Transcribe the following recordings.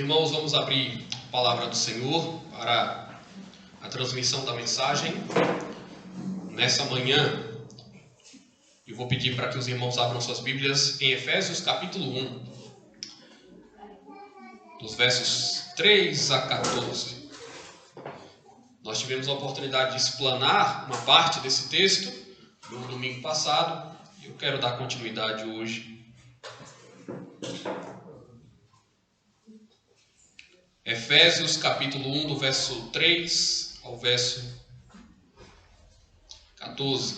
Irmãos, vamos abrir a palavra do Senhor para a transmissão da mensagem nessa manhã. Eu vou pedir para que os irmãos abram suas Bíblias em Efésios capítulo 1, dos versos 3 a 14. Nós tivemos a oportunidade de explanar uma parte desse texto no domingo passado e eu quero dar continuidade hoje. Efésios capítulo 1, do verso 3 ao verso 14.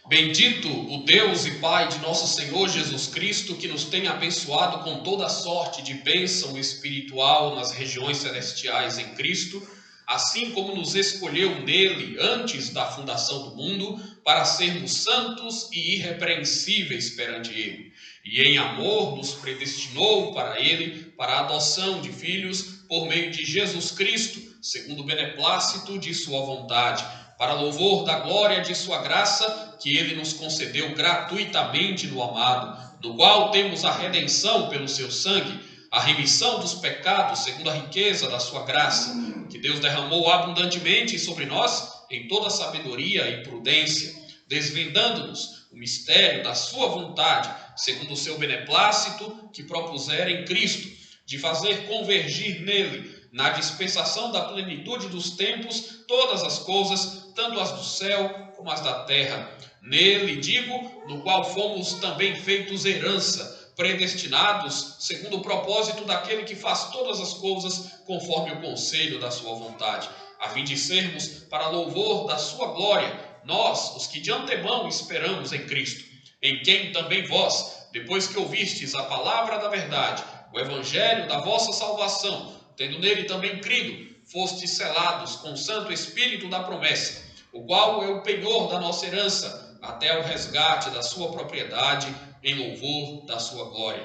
Bendito o Deus e Pai de nosso Senhor Jesus Cristo, que nos tem abençoado com toda sorte de bênção espiritual nas regiões celestiais em Cristo, assim como nos escolheu nele antes da fundação do mundo, para sermos santos e irrepreensíveis perante ele. E em amor nos predestinou para ele, para a adoção de filhos, por meio de Jesus Cristo, segundo o beneplácito de sua vontade, para louvor da glória de sua graça, que ele nos concedeu gratuitamente no amado, do qual temos a redenção pelo seu sangue, a remissão dos pecados segundo a riqueza da sua graça, que Deus derramou abundantemente sobre nós em toda sabedoria e prudência, desvendando-nos o mistério da sua vontade, segundo o seu beneplácito que propusera em Cristo, de fazer convergir nele, na dispensação da plenitude dos tempos, todas as coisas, tanto as do céu como as da terra. Nele, digo, no qual fomos também feitos herança, predestinados segundo o propósito daquele que faz todas as coisas conforme o conselho da sua vontade, a fim de sermos para louvor da sua glória, nós, os que de antemão esperamos em Cristo, em quem também vós, depois que ouvistes a palavra da verdade, o evangelho da vossa salvação, tendo nele também crido, fostes selados com o Santo Espírito da promessa, o qual é o penhor da nossa herança, até o resgate da sua propriedade, em louvor da sua glória.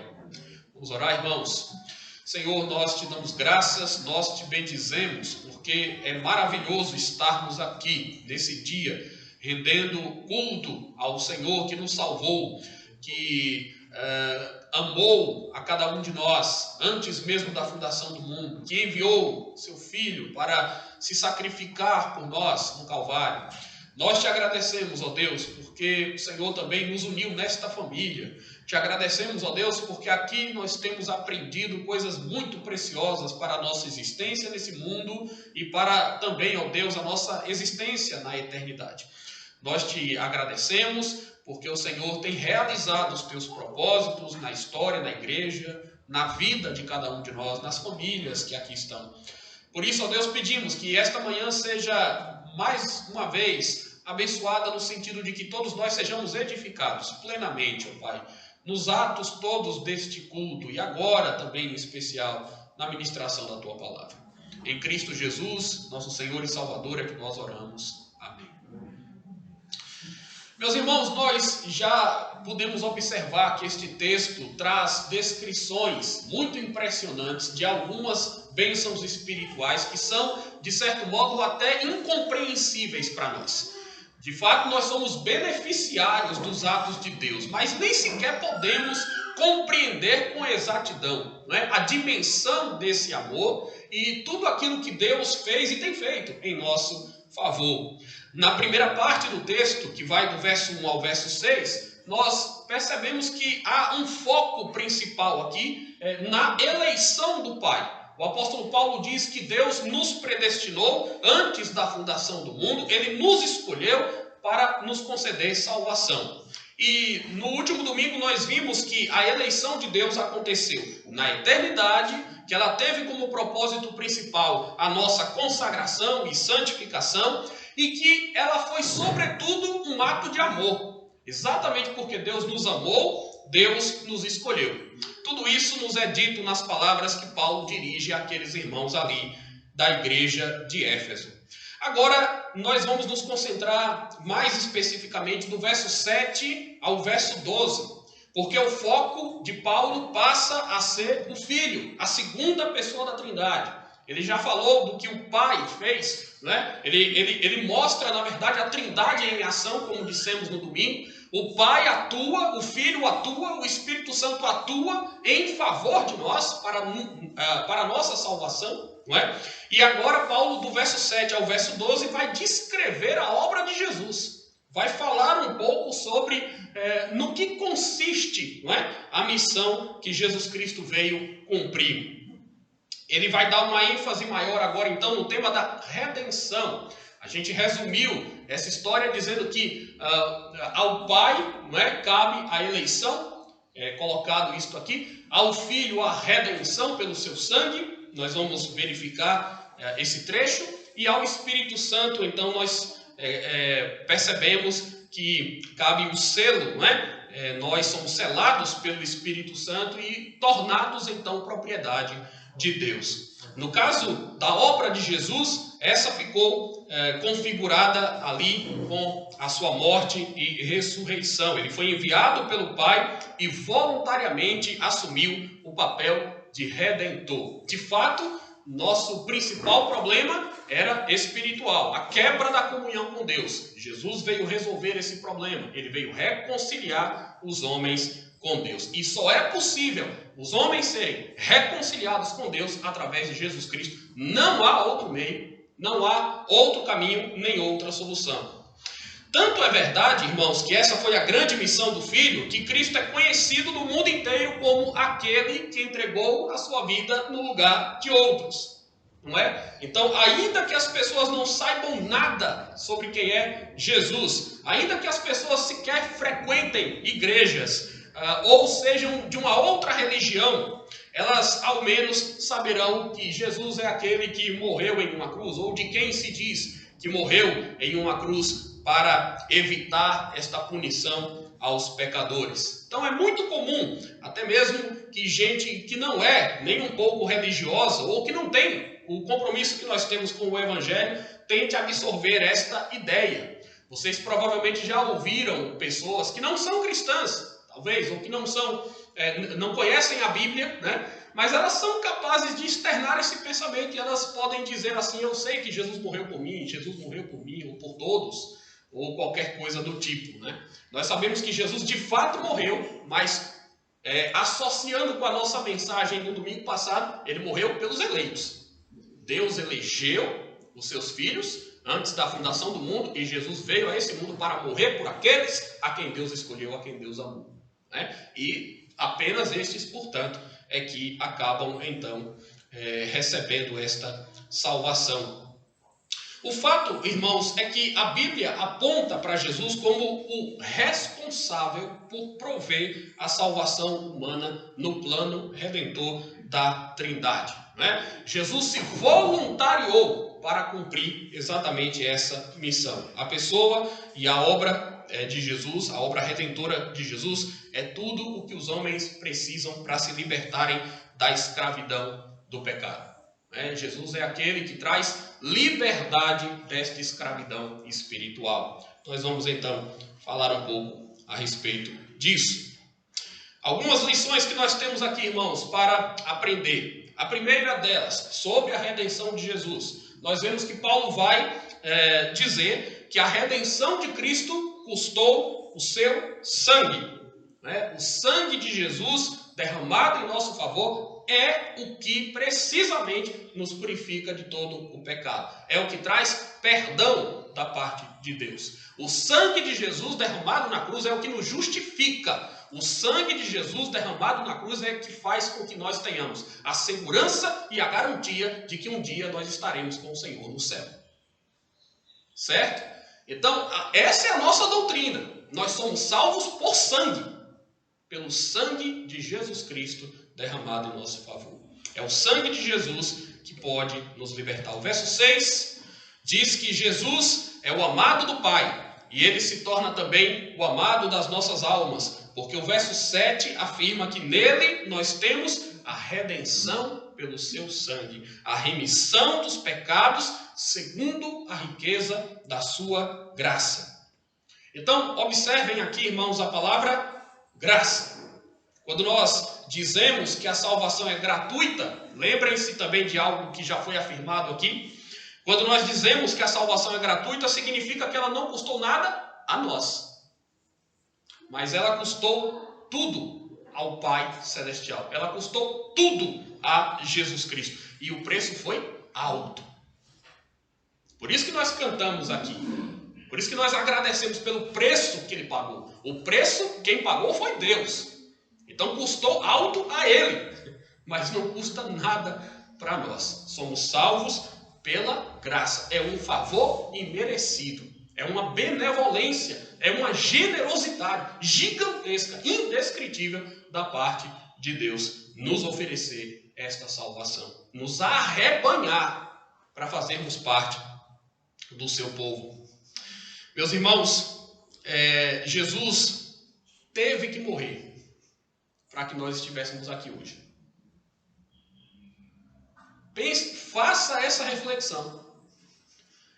Vamos orar, irmãos. Senhor, nós te damos graças, nós te bendizemos, porque é maravilhoso estarmos aqui nesse dia, rendendo culto ao Senhor que nos salvou, que amou a cada um de nós, antes mesmo da fundação do mundo, que enviou seu Filho para se sacrificar por nós no Calvário. Nós te agradecemos, ó Deus, porque o Senhor também nos uniu nesta família. Te agradecemos, ó Deus, porque aqui nós temos aprendido coisas muito preciosas para a nossa existência nesse mundo e para também, ó Deus, a nossa existência na eternidade. Nós te agradecemos porque o Senhor tem realizado os teus propósitos na história da igreja, na vida de cada um de nós, nas famílias que aqui estão. Por isso, ó Deus, pedimos que esta manhã seja mais uma vez abençoada no sentido de que todos nós sejamos edificados plenamente, ó Pai, nos atos todos deste culto e agora também em especial na ministração da Tua palavra. Em Cristo Jesus, nosso Senhor e Salvador, é que nós oramos. Amém. Meus irmãos, nós já podemos observar que este texto traz descrições muito impressionantes de algumas bênçãos espirituais que são, de certo modo, até incompreensíveis para nós. De fato, nós somos beneficiários dos atos de Deus, mas nem sequer podemos compreender com exatidão, né, a dimensão desse amor e tudo aquilo que Deus fez e tem feito em nosso favor. Na primeira parte do texto, que vai do verso 1 ao verso 6, nós percebemos que há um foco principal aqui na eleição do Pai. O apóstolo Paulo diz que Deus nos predestinou antes da fundação do mundo, ele nos escolheu para nos conceder salvação. E no último domingo nós vimos que a eleição de Deus aconteceu na eternidade, que ela teve como propósito principal a nossa consagração e santificação, e que ela foi sobretudo um ato de amor. Exatamente porque Deus nos amou, Deus nos escolheu. Tudo isso nos é dito nas palavras que Paulo dirige àqueles irmãos ali da igreja de Éfeso. Agora, nós vamos nos concentrar mais especificamente do verso 7 ao verso 12, porque o foco de Paulo passa a ser o Filho, a segunda pessoa da Trindade. Ele já falou do que o Pai fez, né? Ele mostra, na verdade, a Trindade em ação, como dissemos no domingo. O Pai atua, o Filho atua, o Espírito Santo atua em favor de nós, para a nossa salvação, não é? E agora Paulo, do verso 7 ao verso 12, vai descrever a obra de Jesus. Vai falar um pouco sobre no que consiste, não é, a missão que Jesus Cristo veio cumprir. Ele vai dar uma ênfase maior agora, então, no tema da redenção. A gente resumiu essa história dizendo que ao Pai, não é, cabe a eleição, colocado isto aqui, ao Filho a redenção pelo seu sangue, nós vamos verificar esse trecho, e ao Espírito Santo, então, nós percebemos que cabe o selo, não é? Nós somos selados pelo Espírito Santo e tornados, então, propriedade de Deus. No caso da obra de Jesus, essa ficou configurada ali com a sua morte e ressurreição. Ele foi enviado pelo Pai e voluntariamente assumiu o papel de redentor. De fato, nosso principal problema era espiritual, a quebra da comunhão com Deus. Jesus veio resolver esse problema, ele veio reconciliar os homens com Deus. E só é possível os homens serem reconciliados com Deus através de Jesus Cristo. Não há outro meio, não há outro caminho, nem outra solução. Tanto é verdade, irmãos, que essa foi a grande missão do Filho, que Cristo é conhecido no mundo inteiro como aquele que entregou a sua vida no lugar de outros. Não é? Então, ainda que as pessoas não saibam nada sobre quem é Jesus, ainda que as pessoas sequer frequentem igrejas, ou sejam de uma outra religião, elas ao menos saberão que Jesus é aquele que morreu em uma cruz, ou de quem se diz que morreu em uma cruz para evitar esta punição aos pecadores. Então é muito comum, até mesmo que gente que não é nem um pouco religiosa, ou que não tem o compromisso que nós temos com o Evangelho, tente absorver esta ideia. Vocês provavelmente já ouviram pessoas que não são cristãs, talvez, ou que não conhecem a Bíblia, né? Mas elas são capazes de externar esse pensamento e elas podem dizer assim: eu sei que Jesus morreu por mim, ou por todos, ou qualquer coisa do tipo, né? Nós sabemos que Jesus de fato morreu, mas associando com a nossa mensagem do domingo passado, ele morreu pelos eleitos. Deus elegeu os seus filhos antes da fundação do mundo e Jesus veio a esse mundo para morrer por aqueles a quem Deus escolheu, a quem Deus amou. E apenas estes, portanto, é que acabam, então, recebendo esta salvação. O fato, irmãos, é que a Bíblia aponta para Jesus como o responsável por prover a salvação humana no plano redentor da Trindade. Jesus se voluntariou para cumprir exatamente essa missão. A pessoa e a obra de Jesus, a obra redentora de Jesus, é tudo o que os homens precisam para se libertarem da escravidão do pecado. Jesus é aquele que traz liberdade desta escravidão espiritual. Nós vamos então falar um pouco a respeito disso. Algumas lições que nós temos aqui, irmãos, para aprender. A primeira delas, sobre a redenção de Jesus. Nós vemos que Paulo vai dizer que a redenção de Cristo custou o seu sangue. O sangue de Jesus derramado em nosso favor é o que precisamente nos purifica de todo o pecado. É o que traz perdão da parte de Deus. O sangue de Jesus derramado na cruz é o que nos justifica. O sangue de Jesus derramado na cruz é o que faz com que nós tenhamos a segurança e a garantia de que um dia nós estaremos com o Senhor no céu. Certo? Então, essa é a nossa doutrina. Nós somos salvos por sangue, pelo sangue de Jesus Cristo derramado em nosso favor. É o sangue de Jesus que pode nos libertar. O verso 6 diz que Jesus é o amado do Pai e ele se torna também o amado das nossas almas, porque o verso 7 afirma que nele nós temos a redenção pelo seu sangue, a remissão dos pecados segundo a riqueza da sua graça. Então, observem aqui, irmãos, a palavra graça. Quando nós dizemos que a salvação é gratuita, lembrem-se também de algo que já foi afirmado aqui. Quando nós dizemos que a salvação é gratuita, significa que ela não custou nada a nós. Mas ela custou tudo ao Pai Celestial. Ela custou tudo a Jesus Cristo. E o preço foi alto. Por isso que nós cantamos aqui. Por isso que nós agradecemos pelo preço que Ele pagou. O preço, quem pagou foi Deus. Então custou alto a Ele. Mas não custa nada para nós. Somos salvos pela graça. É um favor imerecido. É uma benevolência. É uma generosidade gigantesca, indescritível da parte de Deus nos oferecer esta salvação. Nos arrebanhar para fazermos parte do seu povo. Meus irmãos, Jesus teve que morrer para que nós estivéssemos aqui hoje. Faça essa reflexão.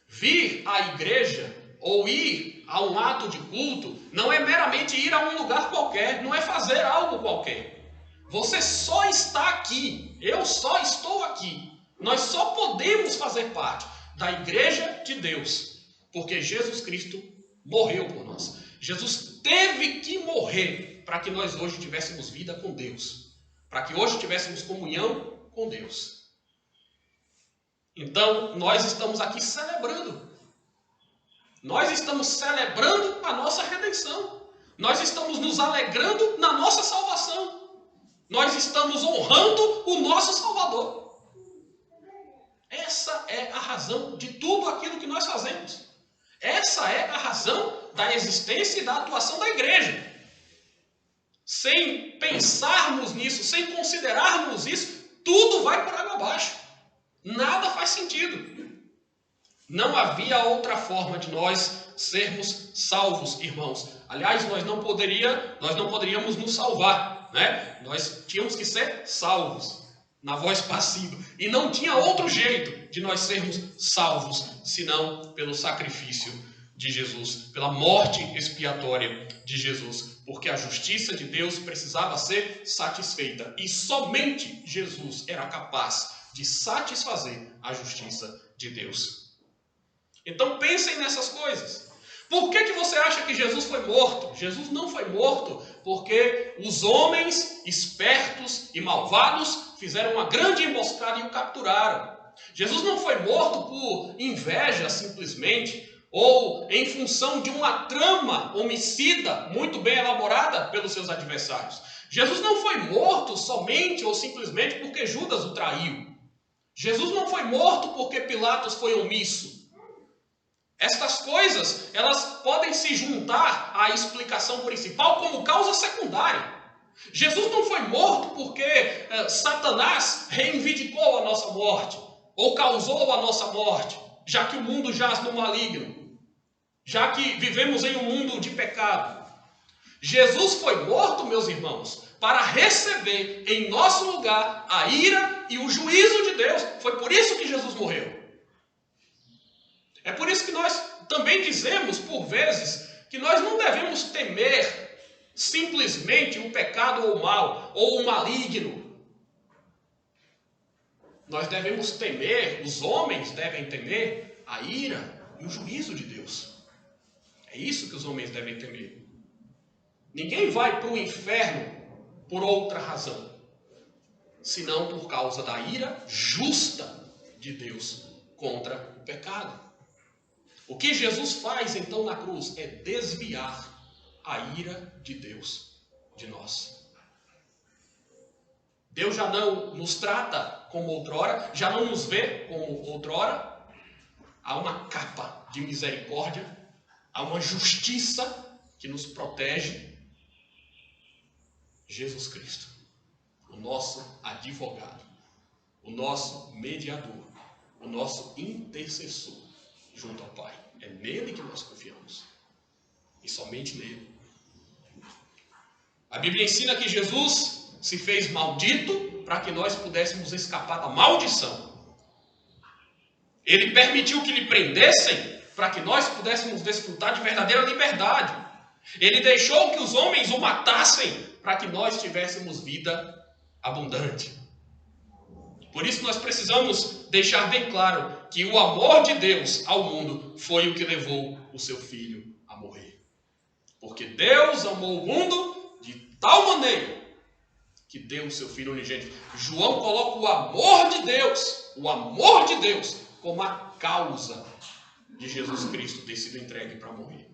Vir à igreja ou ir a um ato de culto não é meramente ir a um lugar qualquer, não é fazer algo qualquer. Você só está aqui, eu só estou aqui. Nós só podemos fazer parte da igreja de Deus, porque Jesus Cristo morreu por nós. Jesus teve que morrer para que nós hoje tivéssemos vida com Deus, para que hoje tivéssemos comunhão com Deus. Então, nós estamos aqui celebrando. Nós estamos celebrando a nossa redenção. Nós estamos nos alegrando na nossa salvação. Nós estamos honrando o nosso Salvador. Essa é a razão de tudo aquilo que nós fazemos. Essa é a razão da existência e da atuação da igreja. Sem pensarmos nisso, sem considerarmos isso, tudo vai por água abaixo. Nada faz sentido. Não havia outra forma de nós sermos salvos, irmãos. Aliás, nós não poderíamos nos salvar, né? Nós tínhamos que ser salvos, na voz passiva. E não tinha outro jeito de nós sermos salvos, senão pelo sacrifício de Jesus, pela morte expiatória de Jesus. Porque a justiça de Deus precisava ser satisfeita. E somente Jesus era capaz de satisfazer a justiça de Deus. Então pensem nessas coisas. Por que você acha que Jesus foi morto? Jesus não foi morto porque os homens espertos e malvados fizeram uma grande emboscada e o capturaram. Jesus não foi morto por inveja simplesmente, ou em função de uma trama homicida muito bem elaborada pelos seus adversários. Jesus não foi morto somente ou simplesmente porque Judas o traiu. Jesus não foi morto porque Pilatos foi omisso. Estas coisas, elas podem se juntar à explicação principal como causa secundária. Jesus não foi morto porque Satanás reivindicou a nossa morte, ou causou a nossa morte, já que o mundo jaz no maligno, já que vivemos em um mundo de pecado. Jesus foi morto, meus irmãos, para receber em nosso lugar a ira e o juízo de Deus. Foi por isso que Jesus morreu. É por isso que nós também dizemos, por vezes, que nós não devemos temer simplesmente o pecado ou o mal, ou o maligno. Nós devemos temer, os homens devem temer a ira e o juízo de Deus. É isso que os homens devem temer. Ninguém vai para o inferno por outra razão, senão por causa da ira justa de Deus contra o pecado. O que Jesus faz então na cruz é desviar a ira de Deus de nós. Deus já não nos trata como outrora, já não nos vê como outrora. Há uma capa de misericórdia, há uma justiça que nos protege. Jesus Cristo, o nosso advogado, o nosso mediador, o nosso intercessor junto ao Pai. É nele que nós confiamos. E somente nele. A Bíblia ensina que Jesus se fez maldito para que nós pudéssemos escapar da maldição. Ele permitiu que lhe prendessem para que nós pudéssemos desfrutar de verdadeira liberdade. Ele deixou que os homens o matassem para que nós tivéssemos vida abundante. Por isso nós precisamos deixar bem claro que o amor de Deus ao mundo foi o que levou o seu filho a morrer. Porque Deus amou o mundo de tal maneira que deu o seu filho unigênito. João coloca o amor de Deus, como a causa de Jesus Cristo ter sido entregue para morrer.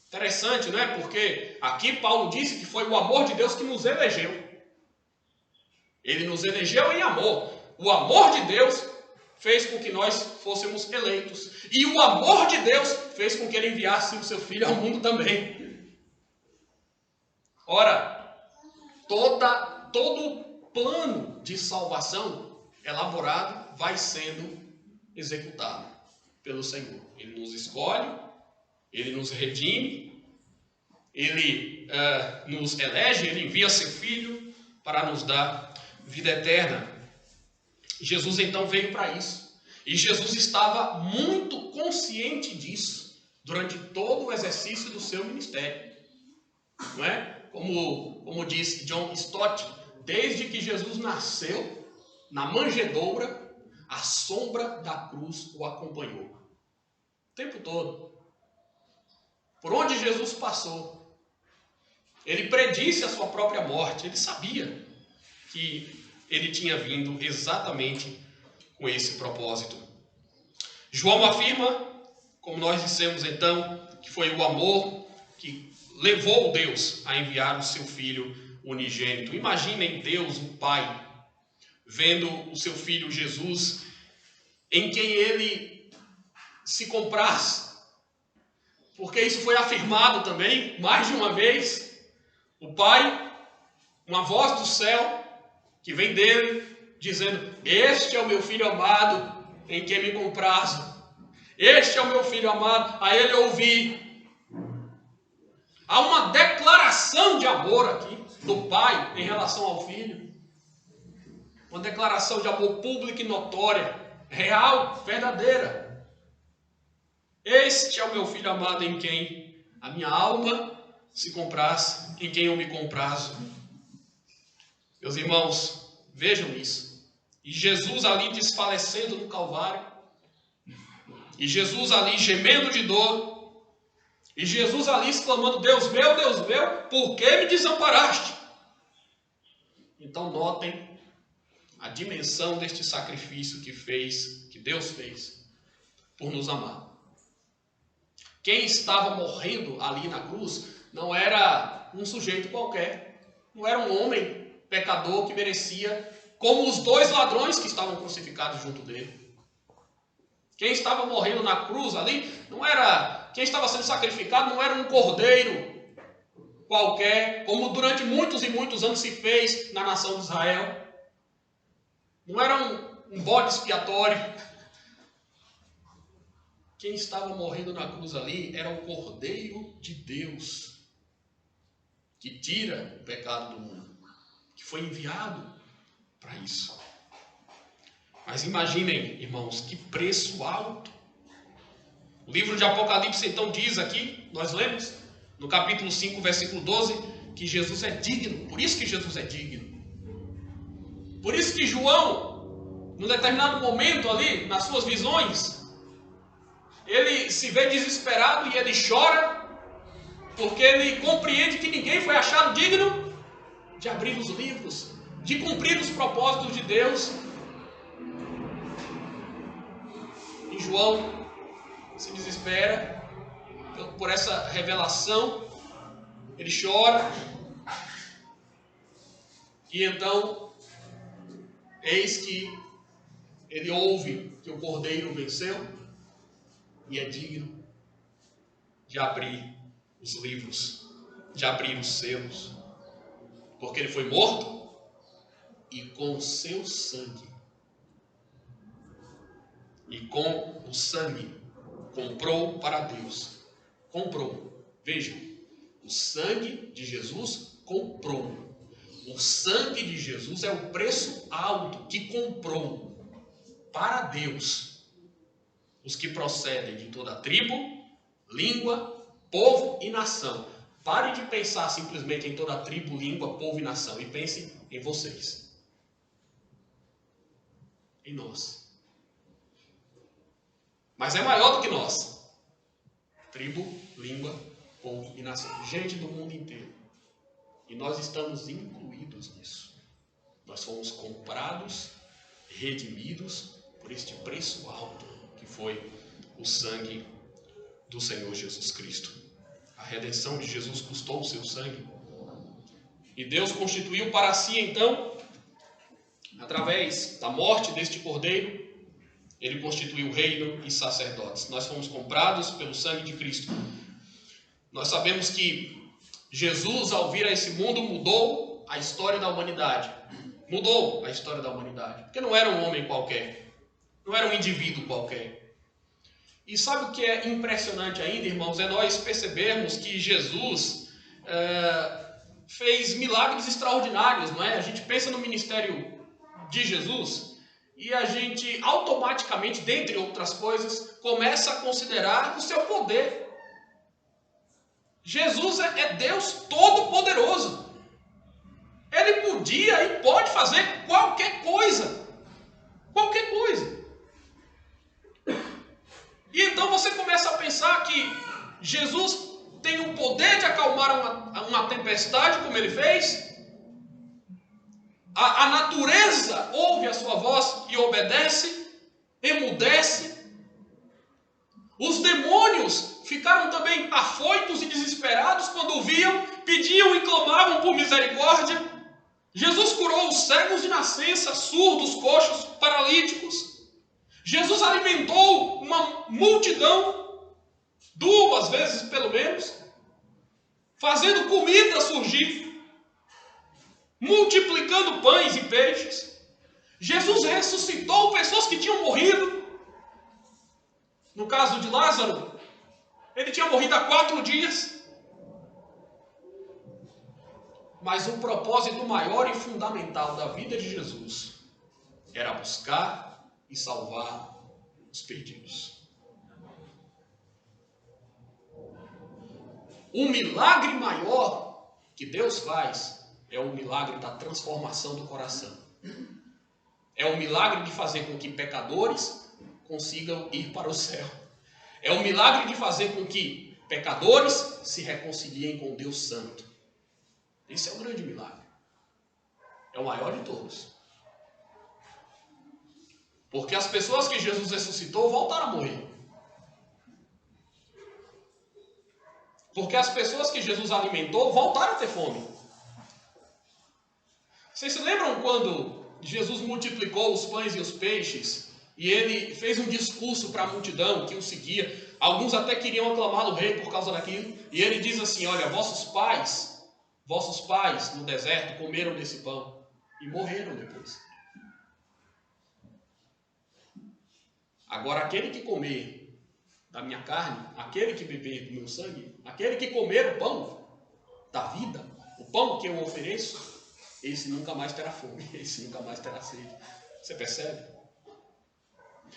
Interessante, não é? Porque aqui Paulo disse que foi o amor de Deus que nos elegeu. Ele nos elegeu em amor. O amor de Deus fez com que nós fôssemos eleitos. E o amor de Deus fez com que ele enviasse o seu filho ao mundo também. Ora, todo plano de salvação elaborado vai sendo executado pelo Senhor. Ele nos escolhe, ele nos redime, ele nos elege, ele envia seu filho para nos dar vida eterna. Jesus então veio para isso. E Jesus estava muito consciente disso durante todo o exercício do seu ministério. Não é? Como diz John Stott, desde que Jesus nasceu, na manjedoura, a sombra da cruz o acompanhou. O tempo todo. Por onde Jesus passou, ele predisse a sua própria morte. Ele sabia que ele tinha vindo exatamente com esse propósito. João afirma, como nós dissemos então, que foi o amor que levou Deus a enviar o seu Filho unigênito. Imaginem Deus, o Pai, vendo o seu Filho Jesus, em quem ele se comprasse. Porque isso foi afirmado também, mais de uma vez. O Pai, uma voz do céu, que vem dele, dizendo: este é o meu Filho amado, em quem me comprazo. Este é o meu Filho amado, a ele ouvi. Há uma declaração de amor aqui, do Pai, em relação ao Filho. Uma declaração de amor pública e notória, real, verdadeira. Este é o meu Filho amado, em quem a minha alma se compraze, em quem eu me comprazo. Meus irmãos, vejam isso. E Jesus ali desfalecendo no Calvário. E Jesus ali gemendo de dor. E Jesus ali exclamando: Deus meu, por que me desamparaste? Então notem a dimensão deste sacrifício que Deus fez por nos amar. Quem estava morrendo ali na cruz não era um sujeito qualquer. Não era um homem pecador que merecia, como os dois ladrões que estavam crucificados junto dele. Quem estava morrendo na cruz ali, quem estava sendo sacrificado não era um cordeiro qualquer, como durante muitos e muitos anos se fez na nação de Israel. Não era um bode expiatório. Quem estava morrendo na cruz ali era o Cordeiro de Deus, que tira o pecado do mundo, que foi enviado para isso. Mas imaginem, irmãos, que preço alto. O livro de Apocalipse então diz aqui, nós lemos, no capítulo 5, versículo 12, que Jesus é digno. Por isso que Jesus é digno. Por isso que João, num determinado momento ali, nas suas visões, ele se vê desesperado e ele chora, porque ele compreende que ninguém foi achado digno de abrir os livros, de cumprir os propósitos de Deus. E João se desespera por essa revelação, ele chora, e então, eis que ele ouve que o Cordeiro venceu, e é digno de abrir os livros, de abrir os selos, porque ele foi morto e com o seu sangue, e com o sangue comprou para Deus. Comprou. Vejam, o sangue de Jesus comprou. O sangue de Jesus é o preço alto que comprou para Deus os que procedem de toda tribo, língua, povo e nação. Pare de pensar simplesmente em toda a tribo, língua, povo e nação. E pense em vocês. Em nós. Mas é maior do que nós. Tribo, língua, povo e nação. Gente do mundo inteiro. E nós estamos incluídos nisso. Nós fomos comprados, redimidos por este preço alto que foi o sangue do Senhor Jesus Cristo. A redenção de Jesus custou o seu sangue. E Deus constituiu para si, então, através da morte deste cordeiro, ele constituiu reino e sacerdotes. Nós fomos comprados pelo sangue de Cristo. Nós sabemos que Jesus, ao vir a esse mundo, mudou a história da humanidade. Mudou a história da humanidade. Porque não era um homem qualquer. Não era um indivíduo qualquer. E sabe o que é impressionante ainda, irmãos? É nós percebermos que Jesus fez milagres extraordinários, não é? A gente pensa no ministério de Jesus e a gente automaticamente, dentre outras coisas, começa a considerar o seu poder. Jesus é Deus Todo-Poderoso. Ele podia e pode fazer qualquer coisa. Qualquer coisa. E então você começa a pensar que Jesus tem o poder de acalmar uma tempestade, como ele fez. A natureza ouve a sua voz e obedece, emudece. Os demônios ficaram também afoitos e desesperados quando o viam, pediam e clamavam por misericórdia. Jesus curou os cegos de nascença, surdos, coxos, paralíticos. Jesus alimentou uma multidão, 2 vezes pelo menos, fazendo comida surgir, multiplicando pães e peixes. Jesus ressuscitou pessoas que tinham morrido. No caso de Lázaro, ele tinha morrido há 4 dias. Mas o propósito maior e fundamental da vida de Jesus era buscar e salvar os perdidos. O milagre maior que Deus faz é o milagre da transformação do coração. É o milagre de fazer com que pecadores consigam ir para o céu. É o milagre de fazer com que pecadores se reconciliem com Deus Santo. Esse é o grande milagre. É o maior de todos. Porque as pessoas que Jesus ressuscitou voltaram a morrer. Porque as pessoas que Jesus alimentou voltaram a ter fome. Vocês se lembram quando Jesus multiplicou os pães e os peixes e ele fez um discurso para a multidão que o seguia? Alguns até queriam aclamá-lo rei por causa daquilo. E ele diz assim: olha, vossos pais no deserto comeram desse pão e morreram depois. Agora aquele que comer da minha carne, aquele que beber do meu sangue, aquele que comer o pão da vida, o pão que eu ofereço, esse nunca mais terá fome, esse nunca mais terá sede. Você percebe?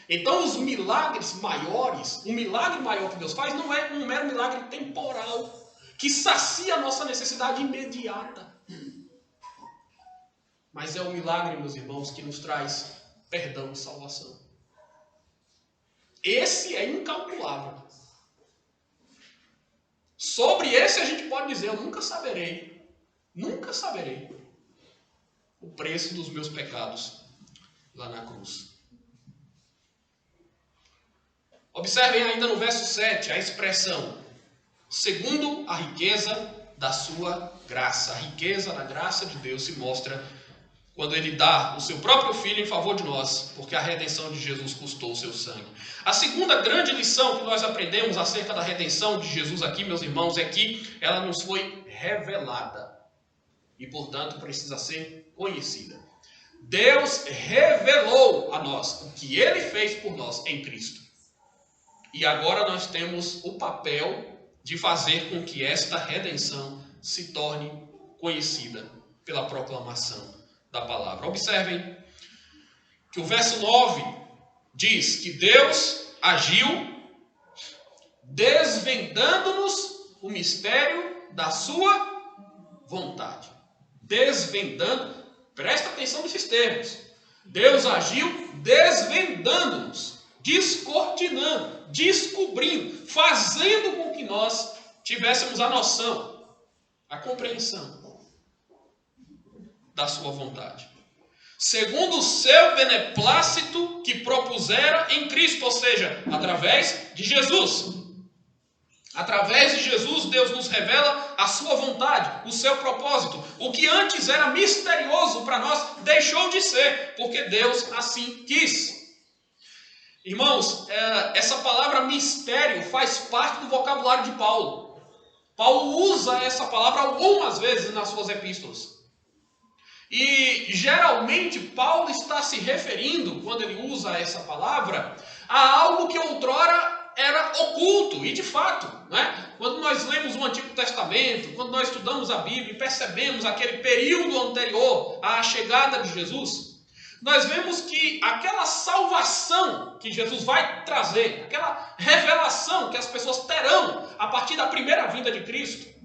Então os milagres maiores, o milagre maior que Deus faz não é um mero milagre temporal, que sacia a nossa necessidade imediata. Mas é um milagre, meus irmãos, que nos traz perdão e salvação. Esse é incalculável. Sobre esse a gente pode dizer: eu nunca saberei o preço dos meus pecados lá na cruz. Observem ainda no verso 7 a expressão: segundo a riqueza da sua graça. A riqueza da graça de Deus se mostra quando ele dá o seu próprio Filho em favor de nós, porque a redenção de Jesus custou o seu sangue. A segunda grande lição que nós aprendemos acerca da redenção de Jesus aqui, meus irmãos, é que ela nos foi revelada e, portanto, precisa ser conhecida. Deus revelou a nós o que ele fez por nós em Cristo. E agora nós temos o papel de fazer com que esta redenção se torne conhecida pela proclamação da palavra. Observem que o verso 9 diz que Deus agiu desvendando-nos o mistério da sua vontade. Desvendando, presta atenção nesses termos. Deus agiu desvendando-nos, descortinando, descobrindo, fazendo com que nós tivéssemos a noção, a compreensão da sua vontade. Segundo o seu beneplácito que propusera em Cristo, ou seja, através de Jesus. Através de Jesus, Deus nos revela a sua vontade, o seu propósito. O que antes era misterioso para nós, deixou de ser, porque Deus assim quis. Irmãos, essa palavra mistério faz parte do vocabulário de Paulo. Paulo usa essa palavra algumas vezes nas suas epístolas. E geralmente Paulo está se referindo, quando ele usa essa palavra, a algo que outrora era oculto. E de fato, né? Quando nós lemos o Antigo Testamento, quando nós estudamos a Bíblia e percebemos aquele período anterior à chegada de Jesus, nós vemos que aquela salvação que Jesus vai trazer, aquela revelação que as pessoas terão a partir da primeira vinda de Cristo,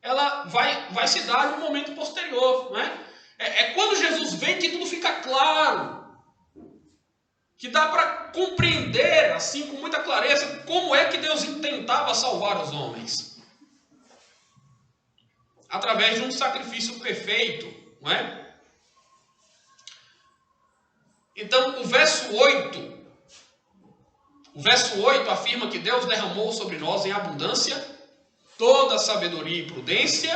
ela vai se dar num momento posterior, né? É quando Jesus vem que tudo fica claro, que dá para compreender, assim, com muita clareza, como é que Deus intentava salvar os homens. Através de um sacrifício perfeito, não é? Então, o verso 8 afirma que Deus derramou sobre nós em abundância toda a sabedoria e prudência,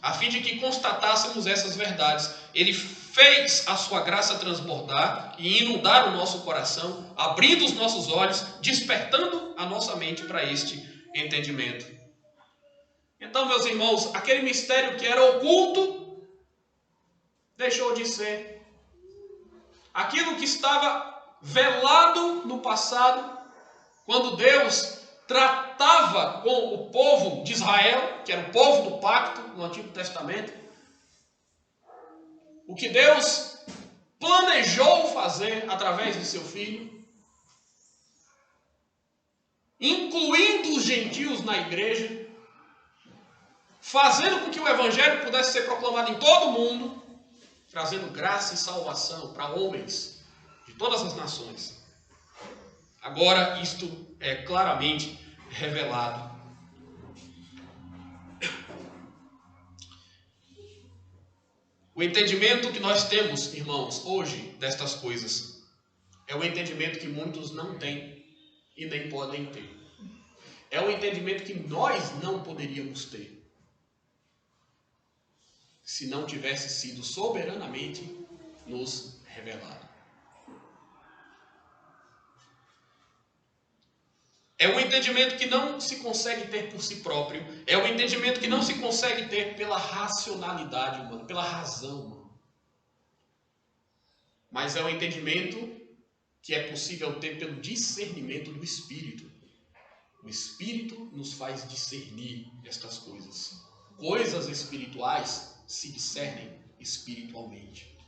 a fim de que constatássemos essas verdades. Ele fez a sua graça transbordar e inundar o nosso coração, abrindo os nossos olhos, despertando a nossa mente para este entendimento. Então, meus irmãos, aquele mistério que era oculto, deixou de ser. Aquilo que estava velado no passado, quando Deus tratava com o povo de Israel, que era o povo do pacto no Antigo Testamento, o que Deus planejou fazer através de seu Filho, incluindo os gentios na igreja, fazendo com que o Evangelho pudesse ser proclamado em todo o mundo, trazendo graça e salvação para homens de todas as nações. Agora isto é claramente revelado. O entendimento que nós temos, irmãos, hoje destas coisas, é o entendimento que muitos não têm e nem podem ter. É o entendimento que nós não poderíamos ter, se não tivesse sido soberanamente nos revelado. É um entendimento que não se consegue ter por si próprio. É um entendimento que não se consegue ter pela racionalidade humana, pela razão humana. Mas é um entendimento que é possível ter pelo discernimento do Espírito. O Espírito nos faz discernir estas coisas. Coisas espirituais se discernem espiritualmente.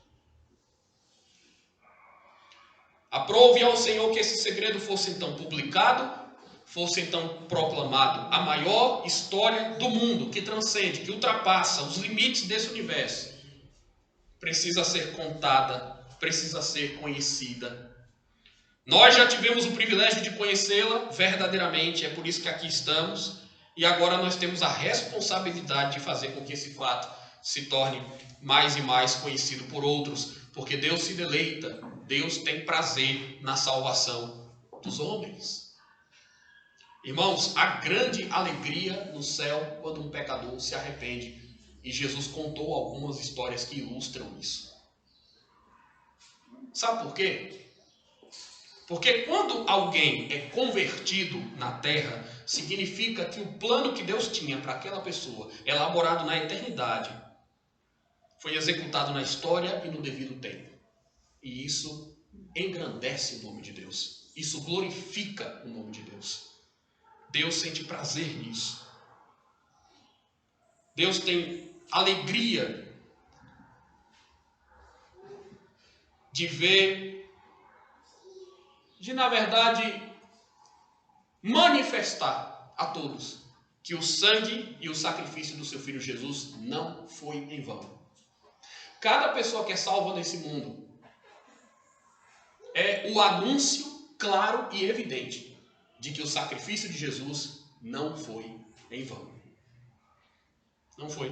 Aprove ao Senhor que esse segredo fosse então publicado, fosse então proclamado, a maior história do mundo, que transcende, que ultrapassa os limites desse universo, precisa ser contada, precisa ser conhecida. Nós já tivemos o privilégio de conhecê-la verdadeiramente, é por isso que aqui estamos, e agora nós temos a responsabilidade de fazer com que esse fato se torne mais e mais conhecido por outros, porque Deus se deleita, Deus tem prazer na salvação dos homens. Irmãos, há grande alegria no céu quando um pecador se arrepende. E Jesus contou algumas histórias que ilustram isso. Sabe por quê? Porque quando alguém é convertido na terra, significa que o plano que Deus tinha para aquela pessoa, elaborado na eternidade, foi executado na história e no devido tempo. E isso engrandece o nome de Deus. Isso glorifica o nome de Deus. Deus sente prazer nisso. Deus tem alegria de ver, de na verdade manifestar a todos que o sangue e o sacrifício do seu Filho Jesus não foi em vão. Cada pessoa que é salva nesse mundo é o anúncio claro e evidente de que o sacrifício de Jesus não foi em vão. Não foi.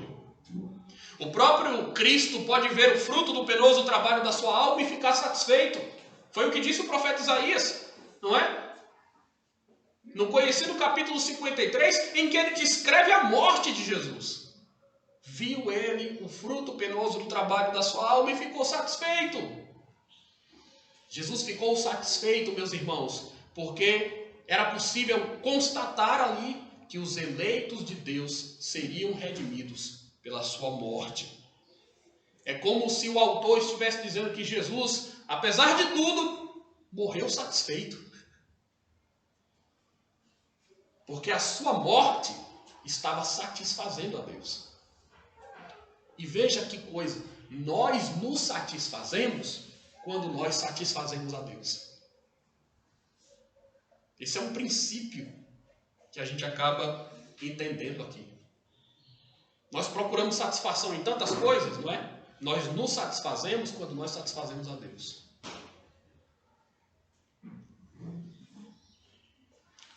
O próprio Cristo pode ver o fruto do penoso trabalho da sua alma e ficar satisfeito. Foi o que disse o profeta Isaías, não é? No Conhecido capítulo 53, em que ele descreve a morte de Jesus. Viu ele o fruto penoso do trabalho da sua alma e ficou satisfeito. Jesus ficou satisfeito, meus irmãos, porque era possível constatar ali que os eleitos de Deus seriam redimidos pela sua morte. É como se o autor estivesse dizendo que Jesus, apesar de tudo, morreu satisfeito. Porque a sua morte estava satisfazendo a Deus. E veja que coisa, nós nos satisfazemos quando nós satisfazemos a Deus. Esse é um princípio que a gente acaba entendendo aqui. Nós procuramos satisfação em tantas coisas, não é? Nós nos satisfazemos quando nós satisfazemos a Deus.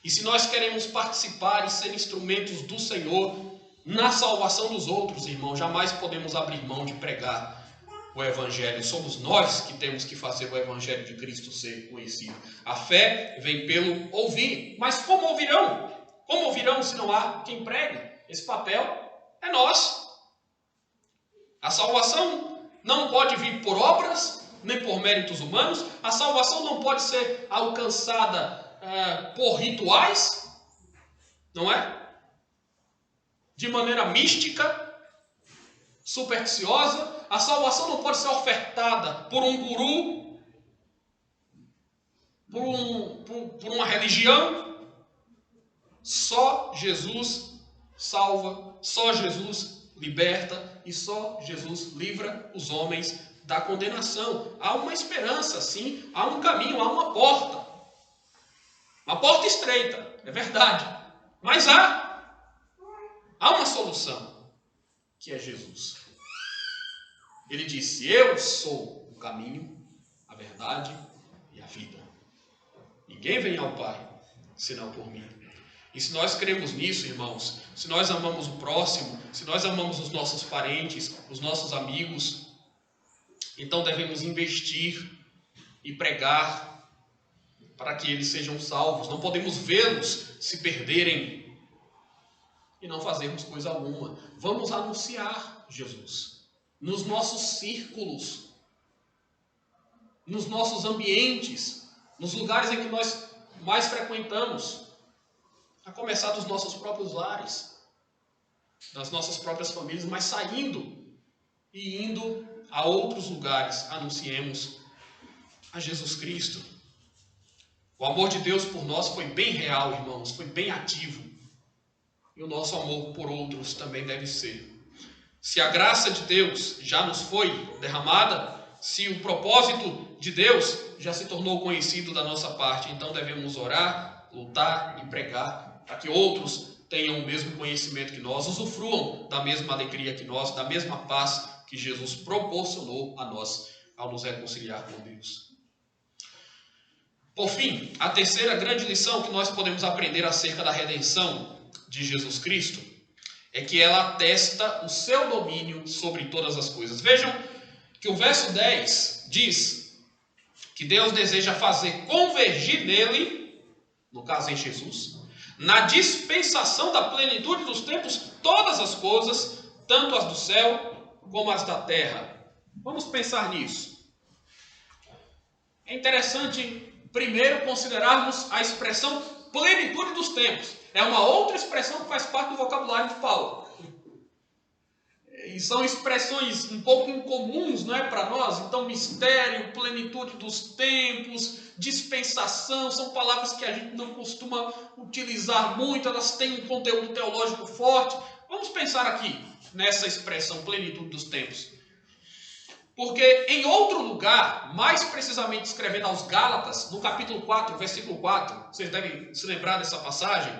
E se nós queremos participar e ser instrumentos do Senhor na salvação dos outros, irmãos, jamais podemos abrir mão de pregar o Evangelho. Somos nós que temos que fazer o Evangelho de Cristo ser conhecido. A fé vem pelo ouvir. Mas como ouvirão? Como ouvirão se não há quem pregue? Esse papel é nosso. A salvação não pode vir por obras, nem por méritos humanos. A salvação não pode ser alcançada por rituais, não é? De maneira mística, supersticiosa. A salvação não pode ser ofertada por um guru, por uma religião. Só Jesus salva, só Jesus liberta e só Jesus livra os homens da condenação. Há uma esperança, sim, há um caminho, há uma porta. Uma porta estreita, é verdade. Mas há uma solução, que é Jesus. Ele disse: eu sou o caminho, a verdade e a vida. Ninguém vem ao Pai, senão por mim. E se nós cremos nisso, irmãos, se nós amamos o próximo, se nós amamos os nossos parentes, os nossos amigos, então devemos investir e pregar para que eles sejam salvos. Não podemos vê-los se perderem e não fazermos coisa alguma. Vamos anunciar Jesus nos nossos círculos, nos nossos ambientes, nos lugares em que nós mais frequentamos, a começar dos nossos próprios lares, das nossas próprias famílias, mas saindo e indo a outros lugares, anunciemos a Jesus Cristo. O amor de Deus por nós foi bem real, irmãos, foi bem ativo. E o nosso amor por outros também deve ser. Se a graça de Deus já nos foi derramada, se o propósito de Deus já se tornou conhecido da nossa parte, então devemos orar, lutar e pregar para que outros tenham o mesmo conhecimento que nós, usufruam da mesma alegria que nós, da mesma paz que Jesus proporcionou a nós ao nos reconciliar com Deus. Por fim, a terceira grande lição que nós podemos aprender acerca da redenção de Jesus Cristo é que ela atesta o seu domínio sobre todas as coisas. Vejam que o verso 10 diz que Deus deseja fazer convergir nele, no caso em Jesus, na dispensação da plenitude dos tempos, todas as coisas, tanto as do céu como as da terra. Vamos pensar nisso. É interessante primeiro considerarmos a expressão plenitude dos tempos. É uma outra expressão que faz parte do vocabulário de Paulo. E são expressões um pouco incomuns, não é, para nós. Então, mistério, plenitude dos tempos, dispensação, são palavras que a gente não costuma utilizar muito, elas têm um conteúdo teológico forte. Vamos pensar aqui nessa expressão plenitude dos tempos. Porque em outro lugar, mais precisamente escrevendo aos Gálatas, no capítulo 4, versículo 4, vocês devem se lembrar dessa passagem,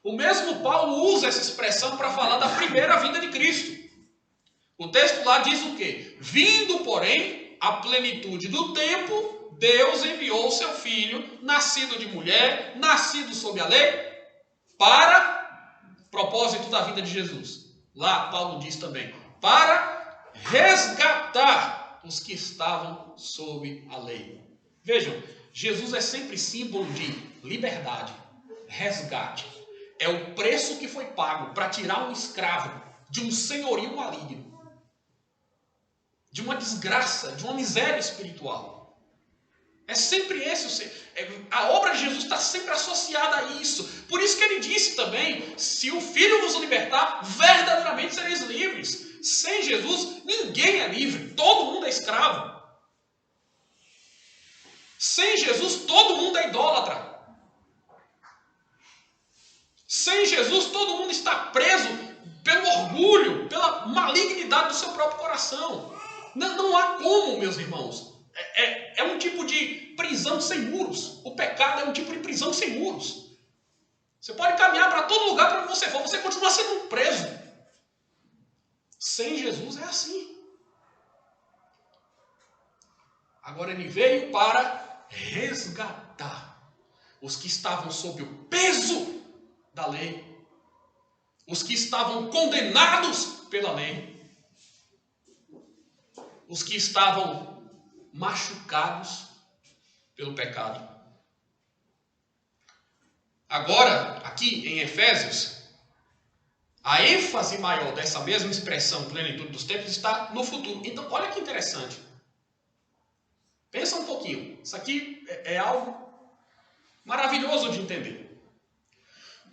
O mesmo Paulo usa essa expressão para falar da primeira vinda de Cristo. O texto lá diz o quê? Vindo, porém, a plenitude do tempo, Deus enviou o seu Filho, nascido de mulher, nascido sob a lei, para propósito da vida de Jesus. Lá Paulo diz também, para resgatar os que estavam sob a lei. Vejam, Jesus é sempre símbolo de liberdade, resgate. É o preço que foi pago para tirar um escravo de um senhorio maligno, de uma desgraça, de uma miséria espiritual. É sempre esse. A obra de Jesus está sempre associada a isso. Por isso que ele disse também, se o Filho vos libertar, verdadeiramente sereis livres. Sem Jesus, ninguém é livre. Todo mundo é escravo. Sem Jesus, todo mundo é idólatra. Sem Jesus, todo mundo está preso pelo orgulho, pela malignidade do seu próprio coração. Não há como, meus irmãos. É um tipo de prisão sem muros. O pecado é um tipo de prisão sem muros. Você pode caminhar para todo lugar para onde você for, você continua sendo um preso. Sem Jesus é assim. Agora ele veio para resgatar os que estavam sob o peso da lei, os que estavam condenados pela lei, os que estavam machucados pelo pecado. Agora, aqui em Efésios, a ênfase maior dessa mesma expressão, plenitude dos tempos, está no futuro. Então, olha que interessante. Pensa um pouquinho. Isso aqui é algo maravilhoso de entender.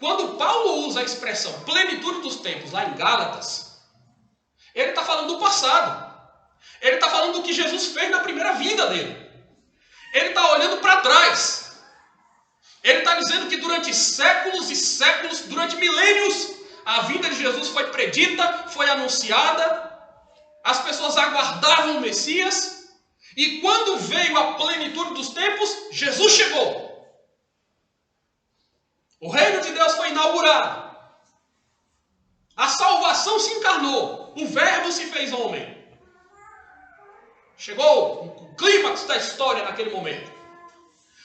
Quando Paulo usa a expressão plenitude dos tempos lá em Gálatas, ele está falando do passado. Ele está falando do que Jesus fez na primeira vinda dele. Ele está olhando para trás. Ele está dizendo que durante séculos e séculos, durante milênios, a vinda de Jesus foi predita, foi anunciada, as pessoas aguardavam o Messias, e quando veio a plenitude dos tempos, Jesus chegou. O reino de Deus foi inaugurado. A salvação se encarnou. O verbo se fez homem. Chegou o clímax da história naquele momento.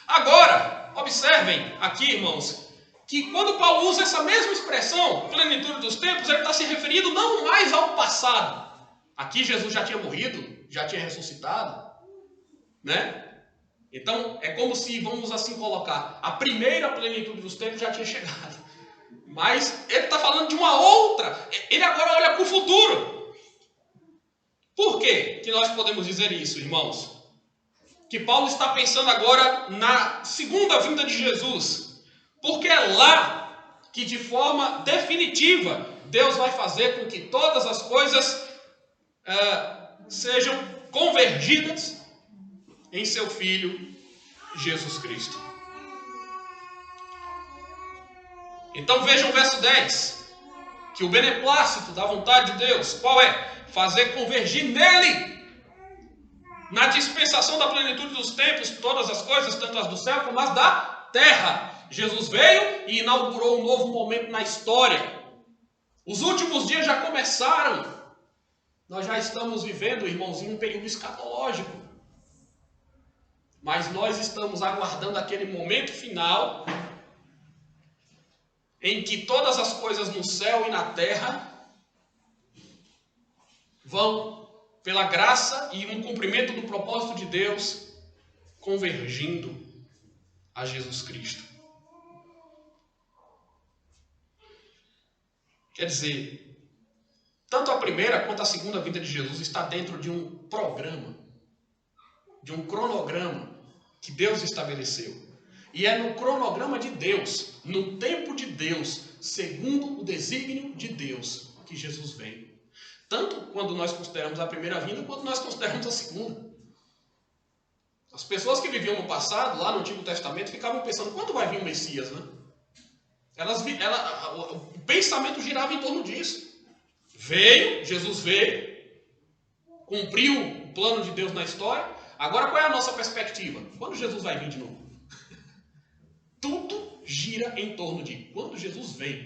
Agora, observem aqui, irmãos, que quando Paulo usa essa mesma expressão, plenitude dos tempos, ele está se referindo não mais ao passado. Aqui Jesus já tinha morrido, já tinha ressuscitado, né? Então, é como se, vamos assim colocar, a primeira plenitude dos tempos já tinha chegado. Mas ele está falando de uma outra. Ele agora olha para o futuro. Por quê que nós podemos dizer isso, irmãos? Que Paulo está pensando agora na segunda vinda de Jesus. Porque é lá que, de forma definitiva, Deus vai fazer com que todas as coisas sejam convergidas em seu Filho, Jesus Cristo. Então vejam o verso 10, que o beneplácito da vontade de Deus, qual é? Fazer convergir nele, na dispensação da plenitude dos tempos, todas as coisas, tanto as do céu como as da terra. Jesus veio e inaugurou um novo momento na história. Os últimos dias já começaram. Nós já estamos vivendo, irmãos, em um período escatológico. Mas nós estamos aguardando aquele momento final em que todas as coisas no céu e na terra vão, pela graça e no cumprimento do propósito de Deus, convergindo a Jesus Cristo. Quer dizer, tanto a primeira quanto a segunda vinda de Jesus está dentro de um programa, de um cronograma que Deus estabeleceu. E é no cronograma de Deus, no tempo de Deus, segundo o desígnio de Deus, que Jesus vem. Tanto quando nós consideramos a primeira vinda, quanto nós consideramos a segunda. As pessoas que viviam no passado, lá no Antigo Testamento, ficavam pensando, quando vai vir o Messias, né? O pensamento girava em torno disso. Veio, Jesus veio, cumpriu o plano de Deus na história. Agora qual é a nossa perspectiva? Quando Jesus vai vir de novo? Tudo gira em torno de quando Jesus vem.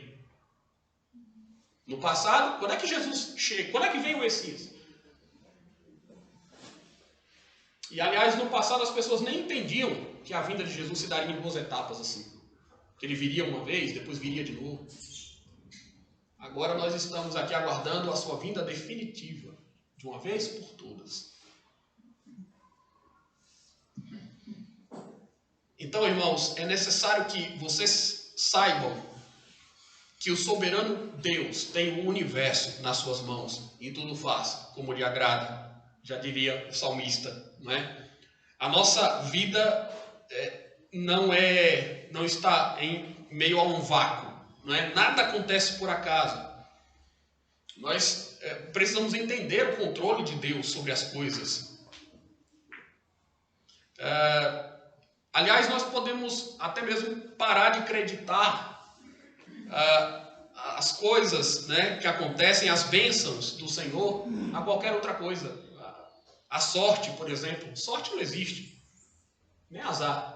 No passado, quando é que Jesus chega? Quando é que vem o Messias? E, aliás, no passado as pessoas nem entendiam que a vinda de Jesus se daria em 2 etapas assim. Que ele viria uma vez, depois viria de novo. Agora nós estamos aqui aguardando a sua vinda definitiva, de uma vez por todas. Então, irmãos, é necessário que vocês saibam que o soberano Deus tem o universo nas suas mãos e tudo faz como lhe agrada, já diria o salmista, não é? A nossa vida não está em meio a um vácuo, não é? Nada acontece por acaso. Nós precisamos entender o controle de Deus sobre as coisas. Aliás, nós podemos até mesmo parar de acreditar as coisas, né, que acontecem, as bênçãos do Senhor, a qualquer outra coisa. A sorte, por exemplo. Sorte não existe, nem azar.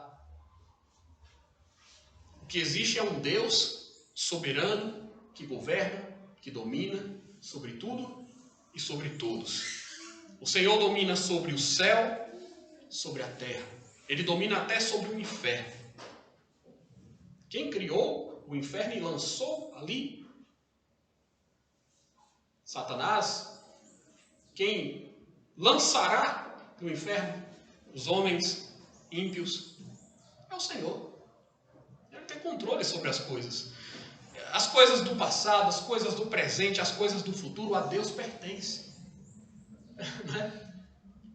O que existe é um Deus soberano que governa, que domina sobre tudo e sobre todos. O Senhor domina sobre o céu, sobre a terra. Ele domina até sobre o inferno. Quem criou o inferno e lançou ali? Satanás. Quem lançará no inferno os homens ímpios? É o Senhor. Ele tem controle sobre as coisas. As coisas do passado, as coisas do presente, as coisas do futuro, a Deus pertence.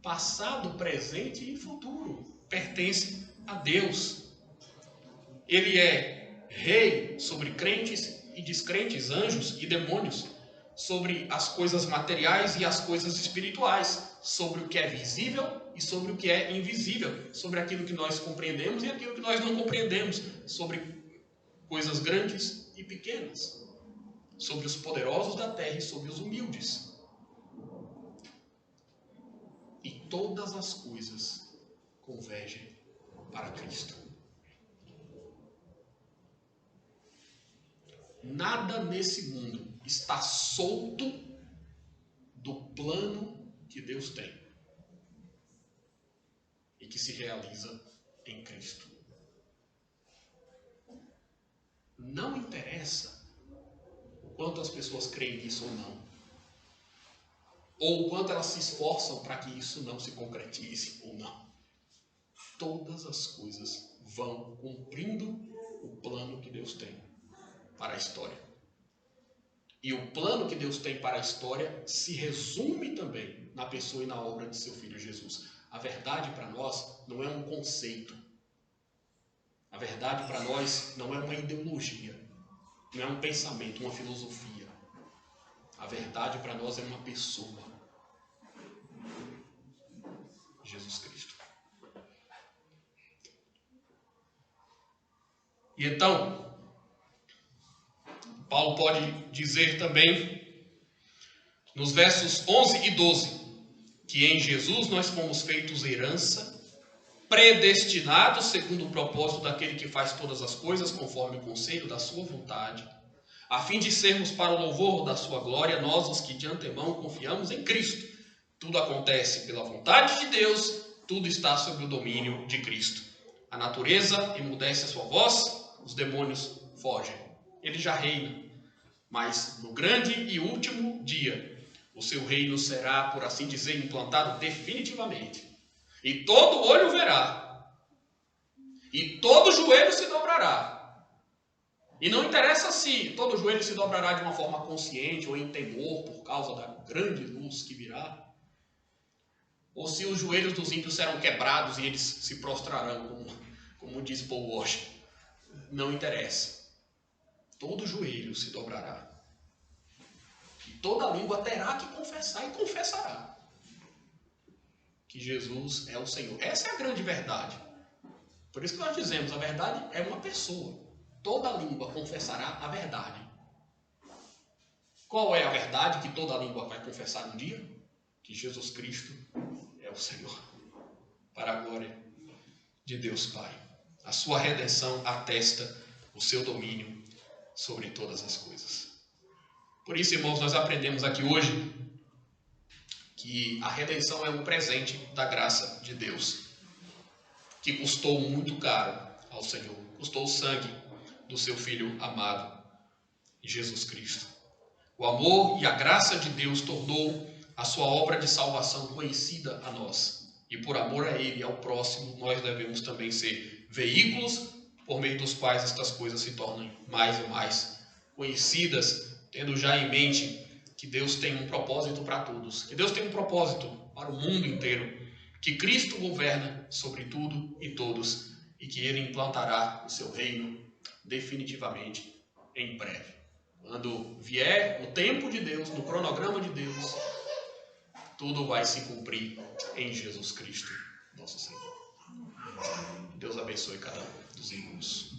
Passado, presente e futuro pertence a Deus. Ele é rei sobre crentes e descrentes, anjos e demônios, sobre as coisas materiais e as coisas espirituais, sobre o que é visível e sobre o que é invisível, sobre aquilo que nós compreendemos e aquilo que nós não compreendemos, sobre coisas grandes e pequenas, sobre os poderosos da terra e sobre os humildes. E todas as coisas convergem para Cristo. Nada nesse mundo está solto do plano que Deus tem e que se realiza em Cristo. Não interessa o quanto as pessoas creem nisso ou não, ou o quanto elas se esforçam para que isso não se concretize ou não. Todas as coisas vão cumprindo o plano que Deus tem para a história. E o plano que Deus tem para a história se resume também na pessoa e na obra de seu Filho Jesus. A verdade para nós não é um conceito. A verdade para nós não é uma ideologia, não é um pensamento, uma filosofia. A verdade para nós é uma pessoa. Jesus Cristo. E então, Paulo pode dizer também, nos versos 11 e 12, que em Jesus nós fomos feitos herança, predestinados segundo o propósito daquele que faz todas as coisas conforme o conselho da sua vontade, a fim de sermos para o louvor da sua glória, nós os que de antemão confiamos em Cristo. Tudo acontece pela vontade de Deus, tudo está sob o domínio de Cristo. A natureza emudece a sua voz, os demônios fogem. Ele já reina, mas no grande e último dia, o seu reino será, por assim dizer, implantado definitivamente. E todo olho verá, e todo joelho se dobrará. E não interessa se todo joelho se dobrará de uma forma consciente ou em temor por causa da grande luz que virá, ou se os joelhos dos ímpios serão quebrados e eles se prostrarão, como diz Paul Washer. Não interessa. Todo joelho se dobrará. E toda língua terá que confessar e confessará que Jesus é o Senhor. Essa é a grande verdade. Por isso que nós dizemos, a verdade é uma pessoa. Toda língua confessará a verdade. Qual é a verdade que toda língua vai confessar um dia? Que Jesus Cristo é o Senhor. Para a glória de Deus Pai. A sua redenção atesta o seu domínio sobre todas as coisas. Por isso, irmãos, nós aprendemos aqui hoje que a redenção é um presente da graça de Deus, que custou muito caro ao Senhor, custou o sangue do seu Filho amado, Jesus Cristo. O amor e a graça de Deus tornou a sua obra de salvação conhecida a nós. E por amor a Ele e ao próximo, nós devemos também ser veículos por meio dos quais estas coisas se tornem mais e mais conhecidas, tendo já em mente que Deus tem um propósito para todos, que Deus tem um propósito para o mundo inteiro, que Cristo governa sobre tudo e todos e que Ele implantará o seu reino definitivamente em breve. Quando vier o tempo de Deus, no cronograma de Deus, tudo vai se cumprir em Jesus Cristo, nosso Senhor. Deus abençoe cada um dos irmãos.